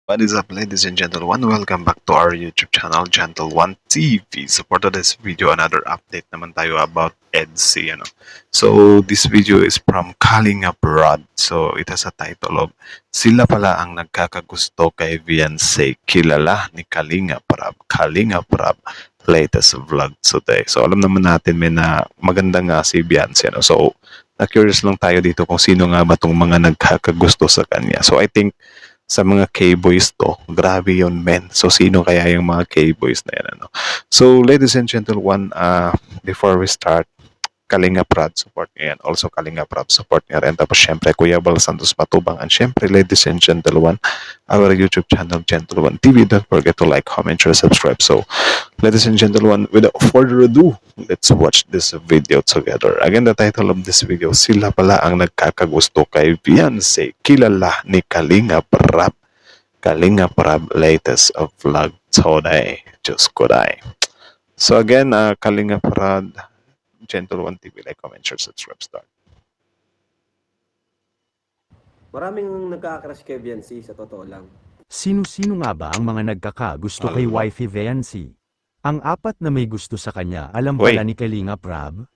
What is up, ladies and gentlemen? Welcome back to our YouTube channel, Gentle One TV. So for today's video, another update naman tayo about EDC. So this video is from Kalinga Rod. So it has a title of Sila pala ang nagkakagusto kay Beyonce, kilala ni Kalinga Prab. Kalinga Prab latest vlog today. So alam naman natin may na maganda nga si Beyonce. So na-curious lang tayo dito kung sino nga ba itong mga nagkakagusto sa kanya. So I think sa mga K-boys to, grabe yun, men. So, sino kaya yung mga K-boys na yan, So, ladies and gentlemen, before we start, Kalinga Prab support niya yan. Also, Kalinga Prab support niya rin. Tapos, syempre, Kuya Bal Santos Matubang. And syempre, ladies and gentlemen, our YouTube channel, Gentle One TV. Don't forget to like, comment, share, subscribe. So, ladies and gentlemen, without further ado, let's watch this video together. Again, the title of this video, Sila pala ang nagkakagusto kay Beyonce, kilala ni Kalinga Prab. Kalinga Prab latest of vlog today. Diyos ko day. So again, Kalinga Prab, Gentle One TV, like, comment, share, subscribe, start. Maraming nagka-crush kay Beyonce, sa totoo lang. Sino-sino nga ba ang mga nagkakagusto kay wifey Beyonce? Ang apat na may gusto sa kanya alam pala ni Kalinga Prab?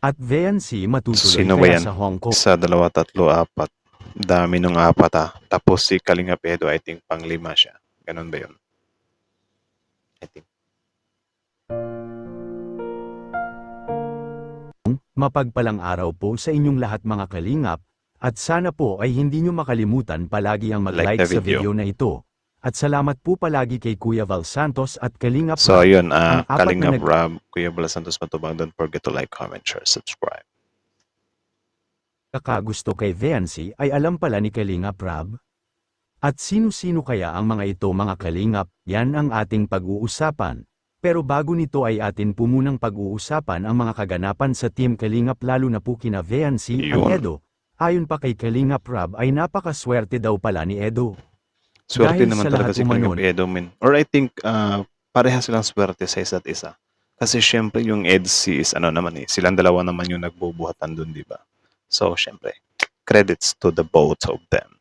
At Beyonce matutuloy Sino ba kaya yan? sa Hong Kong? Isa, dalawa, tatlo, apat. Dami nung apat Tapos si Kalinga Pedro, I think pang-5 siya. Ganun ba yun? I think. Mapagpalang araw po sa inyong lahat mga kalingap, at sana po ay hindi nyo makalimutan palagi ang mag-like sa video na ito. At salamat po palagi kay Kuya Val Santos at Kalinga Prab. So ayun, Kalinga Prab, Kuya Val Santos Matubang, don't forget to like, comment, share, subscribe. Kakagusto kay Beyonce ay alam pala ni Kalinga Prab? At sino-sino kaya ang mga ito mga kalingap, yan ang ating pag-uusapan. Pero bago nito ay atin po munang pag-uusapan ang mga kaganapan sa Team Kalingap lalo na po kina Beyonce at Edo. Ayon pa kay Kalinga Prab ay napakaswerte daw pala ni Edo. Swerte naman talaga si Kalingap Edo, men. Or I think parehas silang swerte sa isa't isa. Kasi syempre yung EDC is silang dalawa naman yung nagbubuhatan dun, di ba? So syempre, credits to the both of them.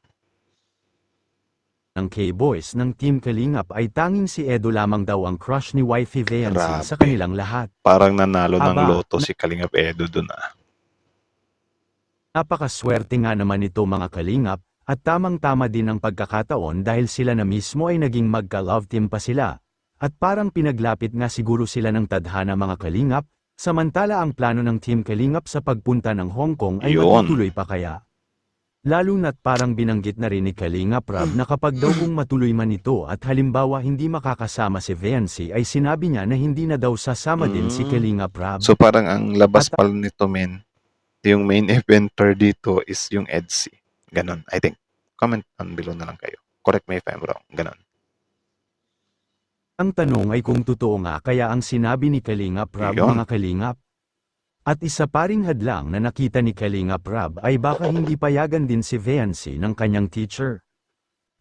Ang K-boys ng Team Kalingap ay tanging si Edo lamang daw ang crush ni wifey Beyonce sa kanilang lahat. Parang nanalo ng loto si Kalingap Edo dun Napakaswerte nga naman ito mga kalingap, at tamang-tama din ang pagkakataon dahil sila na mismo ay naging magka-love team pa sila. At parang pinaglapit nga siguro sila ng tadhana mga kalingap, samantala ang plano ng Team Kalingap sa pagpunta ng Hong Kong ay matutuloy pa kaya. Lalo na't parang binanggit na rin ni Kalinga Prab na kapag daw kung matuloy man ito at halimbawa hindi makakasama si Beyonce ay sinabi niya na hindi na daw sasama din si Kalinga Prab. So parang ang labas pala nito, men, yung main eventer dito is yung EDC. Ganon, I think. Comment down below na lang kayo. Correct me if I'm wrong. Ganon. Ang tanong ay kung totoo nga kaya ang sinabi ni Kalinga Prab mga kalingap. At isa pa ring hadlang na nakita ni Kalinga Prab ay baka hindi payagan din si Beyonce ng kanyang teacher.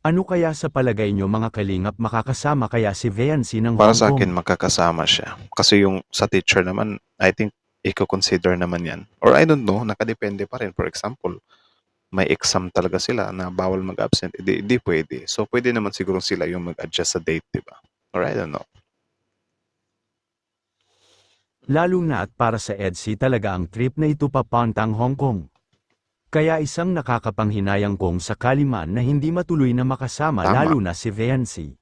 Ano kaya sa palagay nyo mga kalingap makakasama kaya si Beyonce ng Hong Kong? Para sa akin makakasama siya. Kasi yung sa teacher naman, I think i-consider naman yan. Or I don't know, nakadepende pa rin. For example, may exam talaga sila na bawal mag-absent. Hindi pwede. So pwede naman siguro sila yung mag-adjust sa date, diba? Or I don't know. Lalo na at para sa EDC talaga ang trip na ito papuntang Hong Kong. Kaya isang nakakapanghinayang kung sakali man na hindi matuloy na makasama lalo na si Beyonce.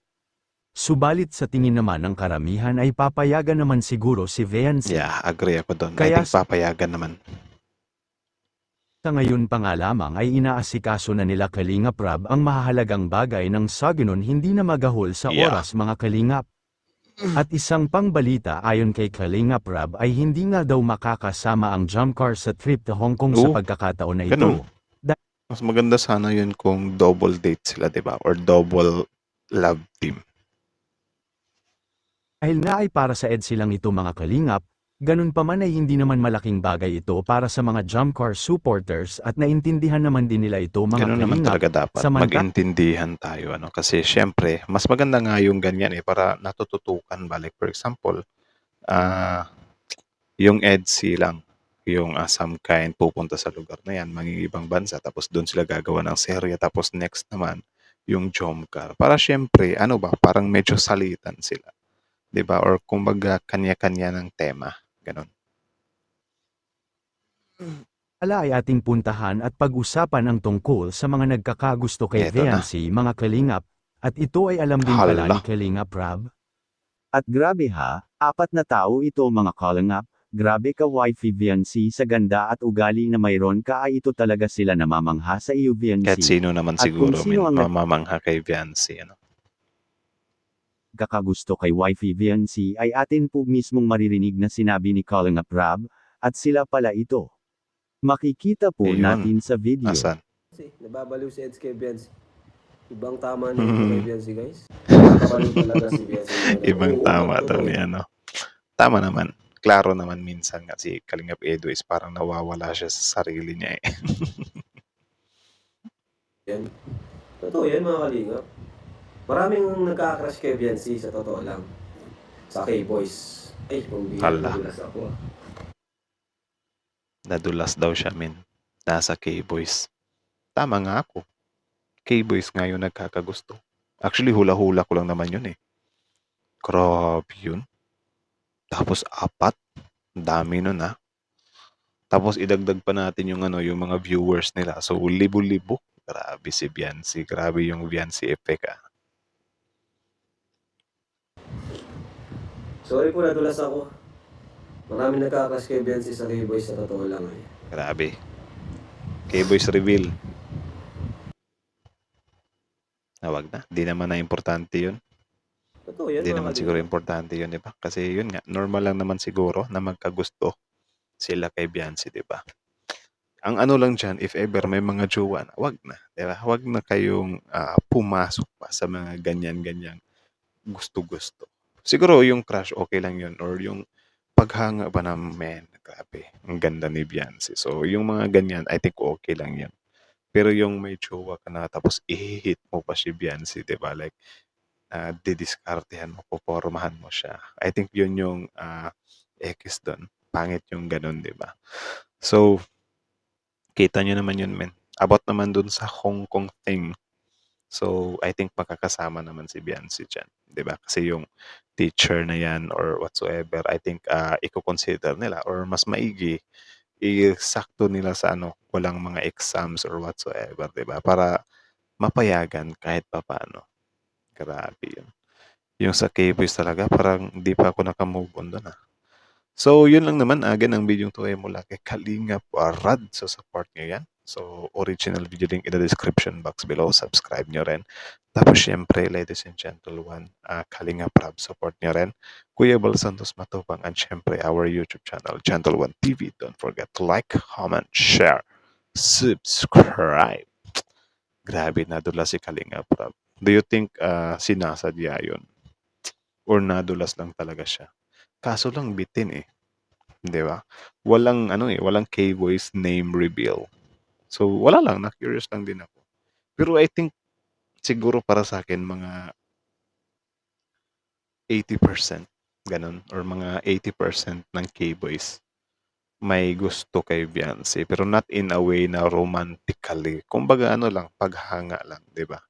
Subalit sa tingin naman ng karamihan ay papayagan naman siguro si Beyonce. Yeah, agree ako doon. I think papayagan naman. Sa ngayon pa nga lamang ay inaasikaso na nila Kalinga Prab ang mahahalagang bagay ng sa ganon hindi na magahol sa oras mga kalingap. At isang pangbalita ayon kay Kalinga Prab ay hindi nga daw makakasama ang jump car sa trip to Hong Kong sa pagkakataon na ito. Mas maganda sana yun kung double date sila, diba? Or double love team. Dahil nga ay para sa EDC lang ito mga kalingap, ganun pa man ay hindi naman malaking bagay ito para sa mga jump car supporters at naintindihan naman din nila ito mga ganun kalingap. Naman talaga dapat mag-intindihan tayo. Kasi syempre, mas maganda nga yung ganyan para natututukan ba. Like for example, yung EDC lang, yung some kind pupunta sa lugar na yan, manging ibang bansa, tapos doon sila gagawa ng serye, tapos next naman, yung Jomcar. Para siyempre, ano ba, parang medyo salitan sila. 'Di ba? Or kumbaga kanya-kanya ng tema. Ganon. Ala ay ating puntahan at pag-usapan ang tungkol sa mga nagkakagusto kay Eto na. Viancy mga kalingap, at ito ay alam din pala Hala. ni Kalingap Rab. At grabe ha, 4 na tao ito mga kalingap, grabe ka wifey Viancy sa ganda at ugali na mayroon ka ay ito talaga sila namamangha sa iyo Kahit Viancy. sino naman At kung siguro, sino ang mamamangha kay Viancy. Ano? nagkakagusto kay wifey Viancy ay atin po mismong maririnig na sinabi ni Kalingap Rab, at sila pala ito. Makikita po Ayun. natin sa video. Asan? Kasi nababaliw si Eds kay Biancy. Ibang tama na ito kay Biancy, guys. Nakakabaliw talaga si Biancy. Ibang Oo, tama daw totoo ni yan. ano. Tama naman. Klaro naman minsan nga si Kalingap Edo is parang nawawala siya sa sarili niya eh. Yan. Totoo yan, mga kalingap. Maraming nagka-crush kay Biancy, sa totoo lang. Sa K-Boys. Ay, kung di Hala. nadulas ako. Nadulas daw siya, min. Nasa K-Boys. Tama nga ako. K-Boys nga yung nagkakagusto. Actually, hula-hula ko lang naman yun eh. Grabe yun. Tapos 4. Dami nun ah. Tapos idagdag pa natin yung ano, yung mga viewers nila. So, libo-libo. Grabe si Viancy. Grabe yung Viancy effect ah. Sorry po, nadulas ako. Maraming nagka-crush kay Biancy sa K-Boys, sa totoo lang. Eh. Grabe. K-Boys reveal. Wag na. Di naman na importante yun. Totoo yan, Di mga naman kalingap. siguro importante yun, di ba? Kasi yun nga, normal lang naman siguro na magkagusto sila kay Viancy, di ba? Ang ano lang dyan, if ever may mga jowa na, wag na. Di ba? Wag na kayong pumasok pa sa mga ganyan-ganyan gusto-gusto. Siguro yung crush, okay lang yun. Or yung paghanga ba na, man, grabe, ang ganda ni Viancy. So, yung mga ganyan, I think okay lang yan. Pero yung may jowa ka na, tapos i-hit mo pa si Viancy, di ba? Like, didiskartehan mo, popormahan mo siya. I think yun yung X doon. Pangit yung ganun, di ba? So, kita nyo naman yun, men. About naman dun sa Hong Kong thing. So, I think makakasama naman si Viancy dyan. Di ba? Kasi yung teacher na yan or whatsoever, I think i-consider nila or mas maigi, isakto nila sa ano, walang mga exams or whatsoever, di ba? Para mapayagan kahit pa paano. Grabe yun. Yung sa K-Boys talaga, parang di pa ako nakamove on doon ah. So, yun lang naman. Again, ang video to ay mula kay Kalingap Rad. So, support nyo yan. So, original video link in the description box below. Subscribe nyo rin. Tapos, syempre, ladies and gentlemen, Kalingap Rab, support nyo rin. Kuya Bal Santos Matubang, and syempre, our YouTube channel, Gentle One TV. Don't forget to like, comment, share, subscribe. Grabe, nadulas si Kalingap Rab. Do you think sinasadya yun? Or nadulas lang talaga siya? Kaso lang bitin eh. 'Di ba? Walang ano eh, walang K-Boys name reveal. So wala lang, na-curious lang din ako. Pero I think siguro para sa akin mga 80% ganun or mga 80% ng K-Boys may gusto kay Viancy pero not in a way na romantically. Kumbaga ano lang, paghanga lang, 'di ba?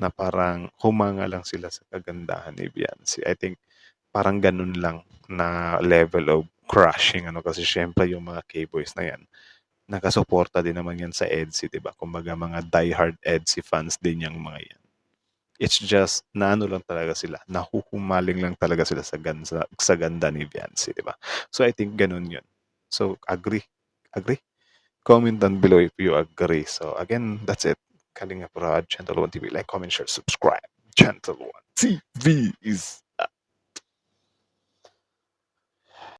Na parang humanga lang sila sa kagandahan ni Viancy. I think parang ganun lang na level of crushing ano kasi syempre yung mga K-Boys na yan nakasuporta din naman yan sa EDSI, di ba? Kumbaga mga diehard EDSI fans din yung mga yan. It's just na ano lang talaga sila, nahuhumaling lang talaga sila sa ganda ni Viancy, di ba? So I think ganun yun. So agree? Comment down below if you agree. So again, that's it. Kalingap Rad, Gentle One TV. Like, comment, share, subscribe. Gentle One TV is